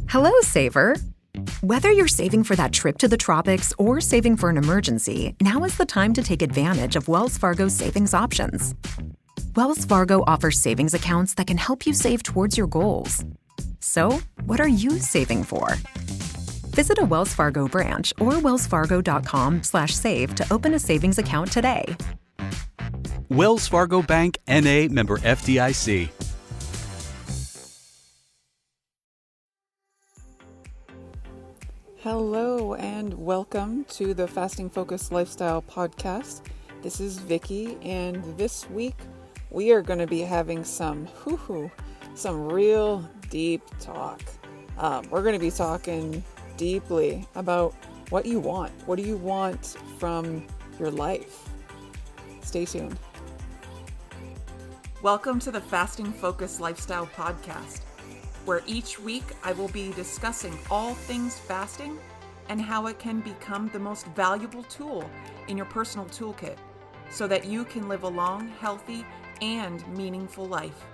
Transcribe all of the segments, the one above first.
Hello, saver. Whether you're saving for that trip to the tropics or saving for an emergency, now is the time to take advantage of Wells Fargo's savings options. Wells Fargo offers savings accounts that can help you save towards your goals. So, what are you saving for? Visit a Wells Fargo branch or wellsfargo.com/save to open a savings account today. Wells Fargo Bank, N.A., member FDIC. Hello and welcome to the Fasting Focused Lifestyle Podcast. This is Vicky, and this week we are going to be having some real deep talk. We're going to be talking deeply about what you want. What do you want from your life? Stay tuned. Welcome to the Fasting Focused Lifestyle Podcast, where each week I will be discussing all things fasting and how it can become the most valuable tool in your personal toolkit so that you can live a long, healthy, and meaningful life.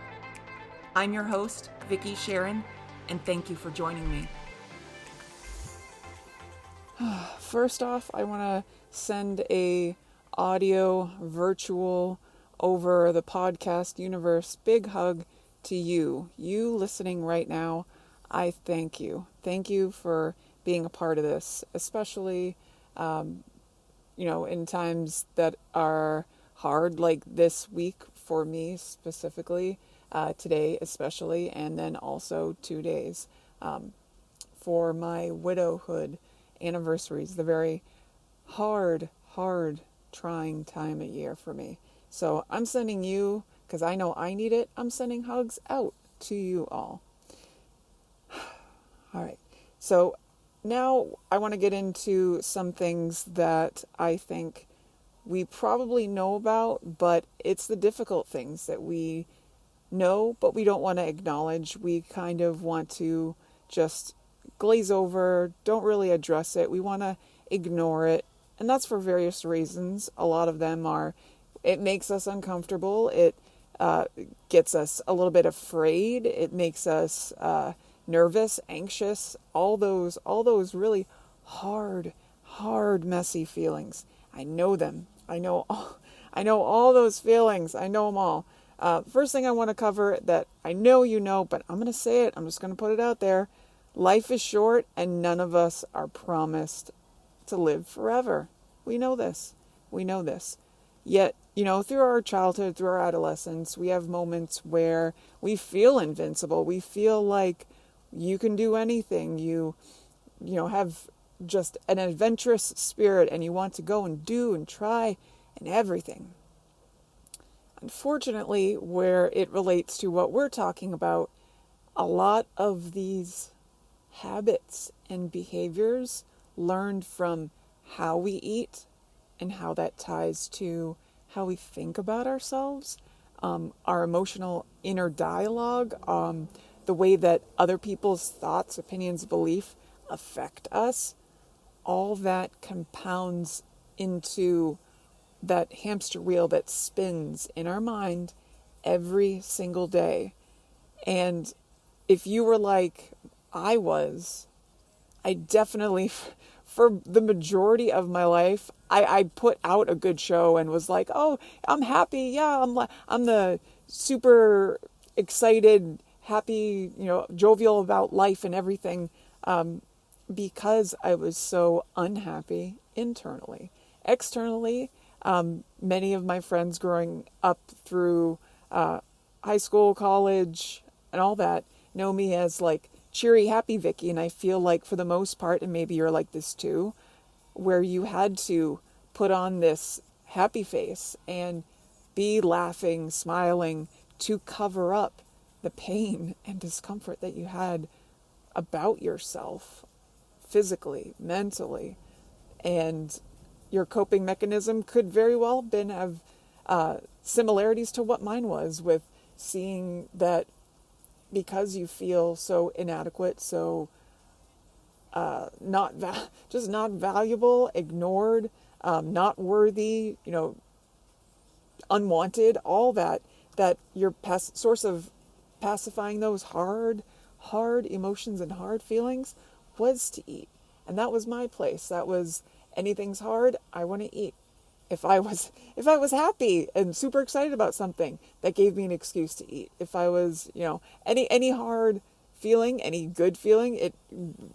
I'm your host, Vicky Sharon, and thank you for joining me. First off, I want to send a audio, virtual, over the podcast universe big hug to you listening right now. I thank you. Thank you for being a part of this, especially, in times that are hard, like this week for me specifically, today especially, and then also 2 days for my widowhood anniversaries, the very hard, trying time of year for me. So I'm sending you, because I know I need it, I'm sending hugs out to you all. All right. So now I want to get into some things that I think we probably know about, but it's the difficult things that we know, but we don't want to acknowledge. We kind of want to just glaze over, don't really address it. We want to ignore it. And that's for various reasons. A lot of them are, it makes us uncomfortable. It gets us a little bit afraid. It makes us nervous, anxious, all those really hard, messy feelings. I know them. I know all those feelings. I know them all. First thing I want to cover that I know you know, but I'm going to say it. I'm just going to put it out there. Life is short and none of us are promised to live forever. We know this. Yet, through our childhood, through our adolescence, we have moments where we feel invincible. We feel like you can do anything. You have just an adventurous spirit and you want to go and do and try and everything. Unfortunately, where it relates to what we're talking about, a lot of these habits and behaviors learned from how we eat and how that ties to how we think about ourselves, our emotional inner dialogue, the way that other people's thoughts, opinions, belief affect us, all that compounds into that hamster wheel that spins in our mind every single day. And if you were like I was, I definitely, for the majority of my life, I put out a good show and was like, oh, I'm happy. Yeah, I'm the super excited, happy, jovial about life and everything, because I was so unhappy internally. Externally, many of my friends growing up through high school, college, and all that know me as like cheery, happy Vicky. And I feel like for the most part, and maybe you're like this too, where you had to put on this happy face and be laughing, smiling to cover up the pain and discomfort that you had about yourself, physically, mentally. And your coping mechanism could very well have similarities to what mine was, with seeing that because you feel so inadequate, so not valuable, ignored, not worthy, unwanted, all that you're source of pacifying those hard hard emotions and hard feelings was to eat. And that was my place. That was, anything's hard, I want to eat. If I was happy and super excited about something, that gave me an excuse to eat. If I was, any hard feeling, any good feeling, it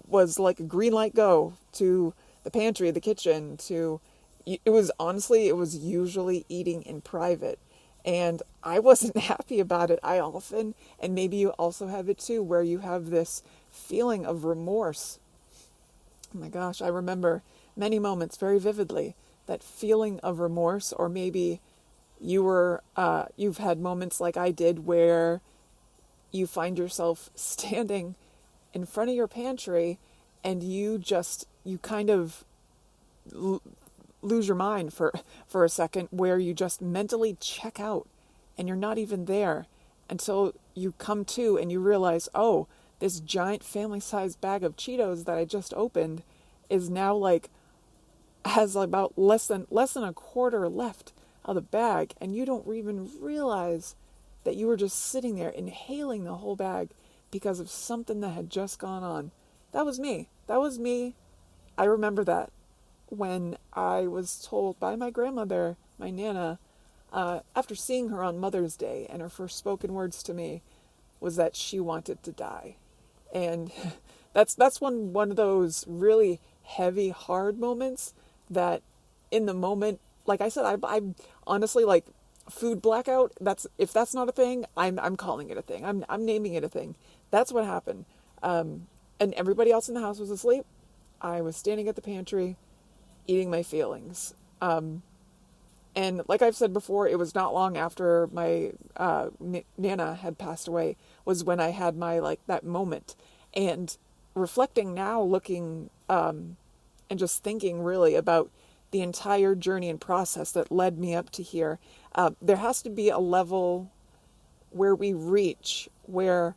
was like a green light go to the pantry, the kitchen, it was usually eating in private. And I wasn't happy about it. I often, and maybe you also have it too, where you have this feeling of remorse. Oh my gosh, I remember many moments very vividly, that feeling of remorse. Or maybe you've had moments like I did where you find yourself standing in front of your pantry and you kind of lose your mind for a second, where you just mentally check out and you're not even there until you come to and you realize, oh, this giant family-sized bag of Cheetos that I just opened is now has about less than a quarter left of the bag, and you don't even realize that you were just sitting there inhaling the whole bag because of something that had just gone on. That was me. I remember that when I was told by my grandmother, my Nana, after seeing her on Mother's Day, and her first spoken words to me was that she wanted to die. And that's one of those really heavy, hard moments that in the moment, like I said, I'm honestly, like, food blackout, if that's not a thing, I'm calling it a thing. I'm naming it a thing. That's what happened. And everybody else in the house was asleep. I was standing at the pantry eating my feelings. And like I've said before, it was not long after my Nana had passed away was when I had my, that moment. And reflecting now, looking and just thinking really about the entire journey and process that led me up to here, there has to be a level where we reach where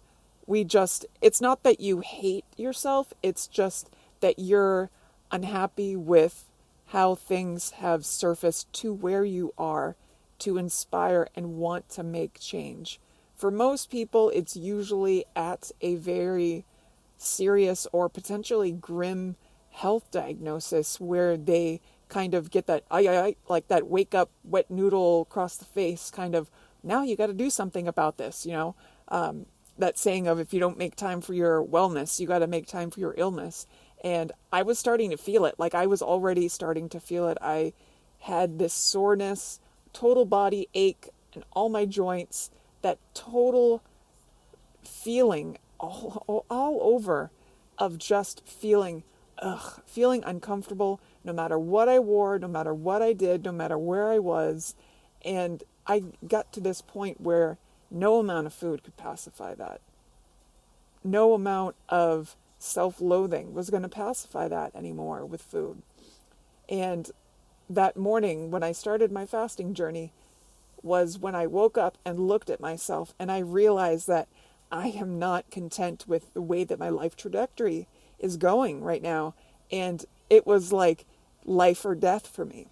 it's not that you hate yourself, it's just that you're unhappy with how things have surfaced to where you are to inspire and want to make change. For most people, it's usually at a very serious or potentially grim health diagnosis where they kind of get that like that wake up wet noodle across the face kind of, now you got to do something about this, that saying of, if you don't make time for your wellness, you got to make time for your illness. And I was starting to feel it. I was already starting to feel it. I had this soreness, total body ache in all my joints, that total feeling all over of just feeling uncomfortable, no matter what I wore, no matter what I did, no matter where I was. And I got to this point where no amount of food could pacify that. No amount of self-loathing was going to pacify that anymore with food. And that morning when I started my fasting journey was when I woke up and looked at myself and I realized that I am not content with the way that my life trajectory is going right now. And it was like life or death for me.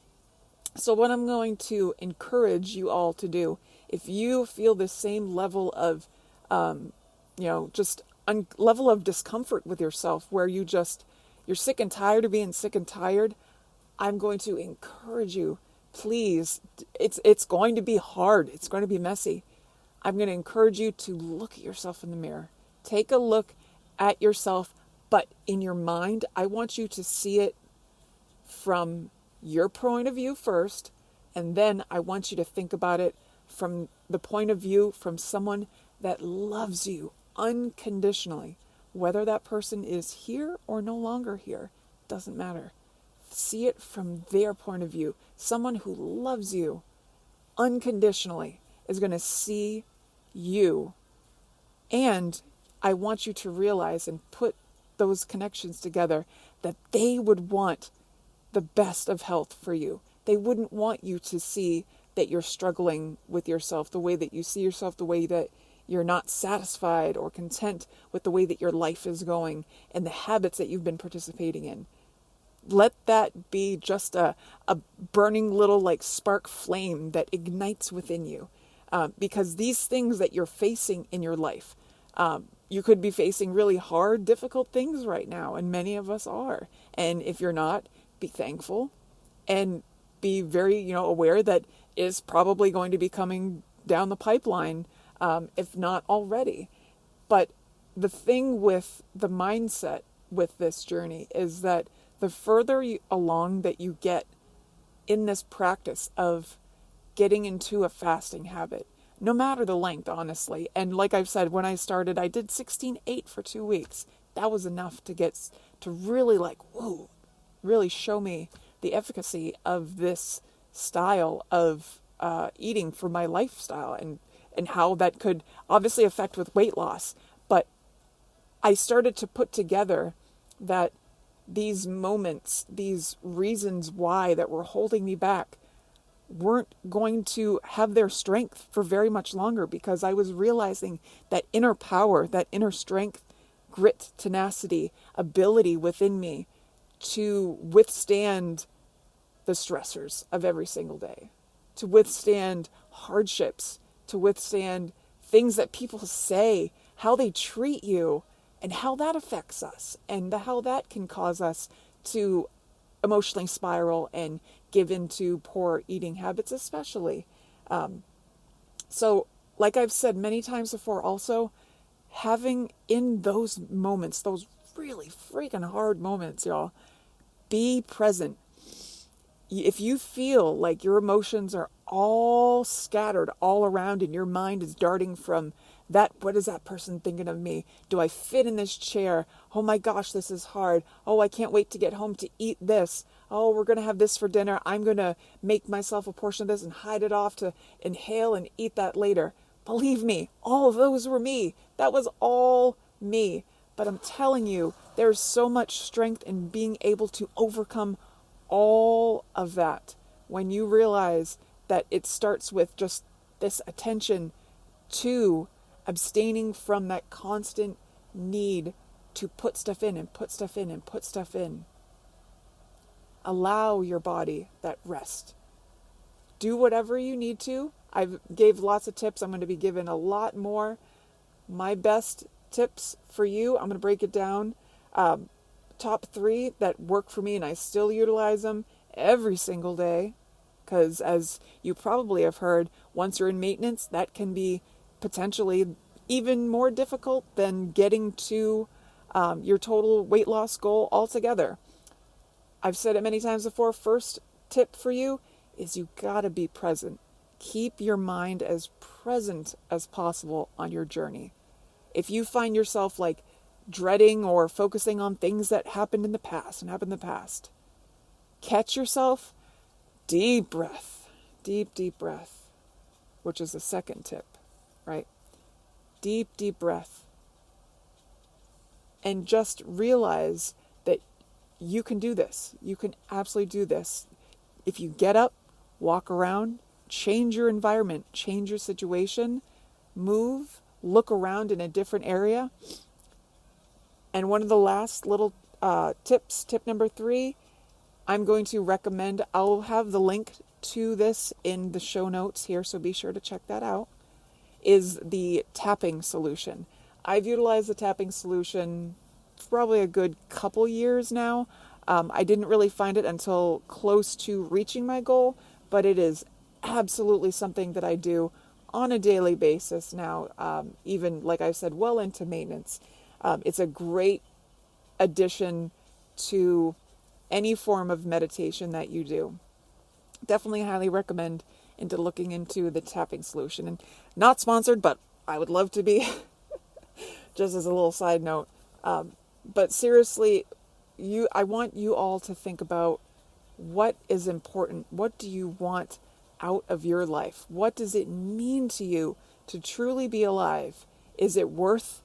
So what I'm going to encourage you all to do, if you feel the same level of, level of discomfort with yourself, where you're sick and tired of being sick and tired, I'm going to encourage you, please, it's going to be hard. It's going to be messy. I'm going to encourage you to look at yourself in the mirror. Take a look at yourself, but in your mind, I want you to see it from your point of view first, and then I want you to think about it from the point of view from someone that loves you unconditionally. Whether that person is here or no longer here, doesn't matter. See it from their point of view. Someone who loves you unconditionally is going to see you. And I want you to realize and put those connections together that they would want the best of health for you. They wouldn't want you to see that you're struggling with yourself, the way that you see yourself, the way that you're not satisfied or content with the way that your life is going and the habits that you've been participating in. Let that be just a burning little spark flame that ignites within you. Because these things that you're facing in your life, you could be facing really hard, difficult things right now, and many of us are. And if you're not, be thankful and be very, aware that is probably going to be coming down the pipeline, if not already. But the thing with the mindset with this journey is that the further along that you get in this practice of getting into a fasting habit, no matter the length, honestly. And like I've said, when I started, I did 16-8 for 2 weeks. That was enough to really whoa, really show me the efficacy of this style of eating for my lifestyle and how that could obviously affect with weight loss. But I started to put together that these moments, these reasons why that were holding me back weren't going to have their strength for very much longer, because I was realizing that inner power, that inner strength, grit, tenacity, ability within me to withstand the stressors of every single day, to withstand hardships, to withstand things that people say, how they treat you, and how that affects us, and how that can cause us to emotionally spiral and give into poor eating habits, especially. So, like I've said many times before, also, having in those moments, those really freaking hard moments, y'all, be present. If you feel like your emotions are all scattered all around and your mind is darting from that, what is that person thinking of me? Do I fit in this chair? Oh my gosh, this is hard. Oh, I can't wait to get home to eat this. Oh, we're going to have this for dinner. I'm going to make myself a portion of this and hide it off to inhale and eat that later. Believe me, all of those were me. That was all me. But I'm telling you, there's so much strength in being able to overcome all of that when you realize that it starts with just this attention to abstaining from that constant need to put stuff in and put stuff in and put stuff in. Allow your body that rest. Do whatever you need to. I've gave lots of tips. I'm going to be giving a lot more. My best tips for you, I'm going to break it down. Top 3 that work for me, and I still utilize them every single day, because as you probably have heard, once you're in maintenance, that can be potentially even more difficult than getting to your total weight loss goal altogether. I've said it many times before. First tip for you is you gotta be present. Keep your mind as present as possible on your journey. If you find yourself dreading or focusing on things that happened in the past, catch yourself, deep breath, deep breath, which is the second tip, right? Deep breath. And just realize that you can do this. You can absolutely do this. If you get up, walk around, change your environment, change your situation, move, look around in a different area. And one of the last little tips, tip number 3, I'm going to recommend, I'll have the link to this in the show notes here, so be sure to check that out, is the tapping solution. I've utilized the tapping solution for probably a good couple years now. I didn't really find it until close to reaching my goal, but it is absolutely something that I do on a daily basis now, even, like I said, well into maintenance. It's a great addition to any form of meditation that you do. Definitely highly recommend looking into the tapping solution. And not sponsored, but I would love to be, just as a little side note. But seriously, I want you all to think about what is important. What do you want out of your life? What does it mean to you to truly be alive? Is it worth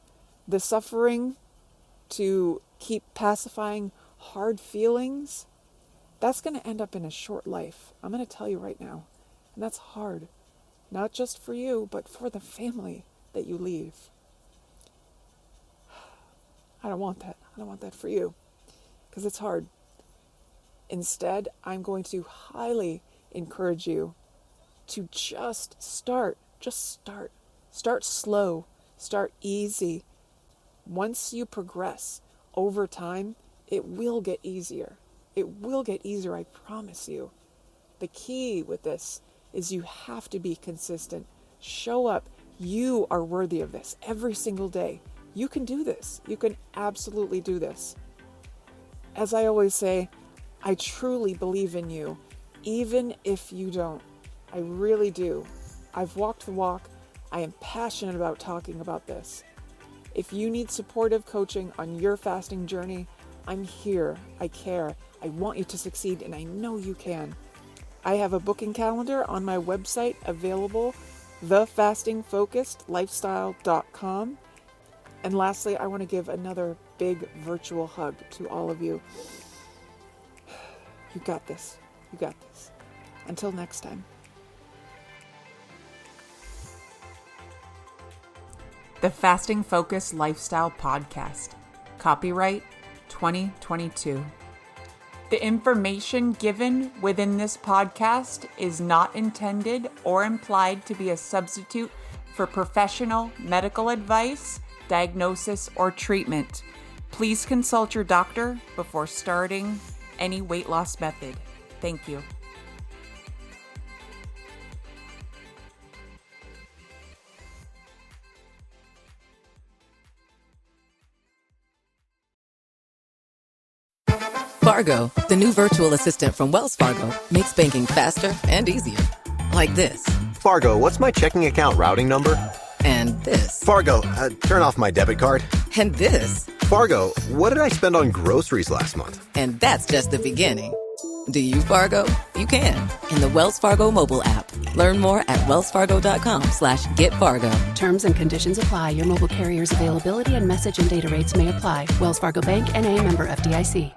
the suffering to keep pacifying hard feelings? That's going to end up in a short life. I'm going to tell you right now. And that's hard. Not just for you, but for the family that you leave. I don't want that. I don't want that for you, because it's hard. Instead, I'm going to highly encourage you to just start. Just start. Start slow. Start easy. Once you progress over time, it will get easier. It will get easier, I promise you. The key with this is you have to be consistent. Show up. You are worthy of this every single day. You can do this. You can absolutely do this. As I always say, I truly believe in you, even if you don't. I really do. I've walked the walk. I am passionate about talking about this. If you need supportive coaching on your fasting journey, I'm here. I care. I want you to succeed, and I know you can. I have a booking calendar on my website available, thefastingfocusedlifestyle.com. And lastly, I want to give another big virtual hug to all of you. You got this. You got this. Until next time. The Fasting Focused Lifestyle Podcast. Copyright 2022. The information given within this podcast is not intended or implied to be a substitute for professional medical advice, diagnosis, or treatment. Please consult your doctor before starting any weight loss method. Thank you. Fargo, the new virtual assistant from Wells Fargo, makes banking faster and easier. Like this. Fargo, what's my checking account routing number? And this. Fargo, turn off my debit card. And this. Fargo, what did I spend on groceries last month? And that's just the beginning. Do you, Fargo? You can. In the Wells Fargo mobile app. Learn more at wellsfargo.com/getfargo. Terms and conditions apply. Your mobile carrier's availability and message and data rates may apply. Wells Fargo Bank, N.A., member FDIC.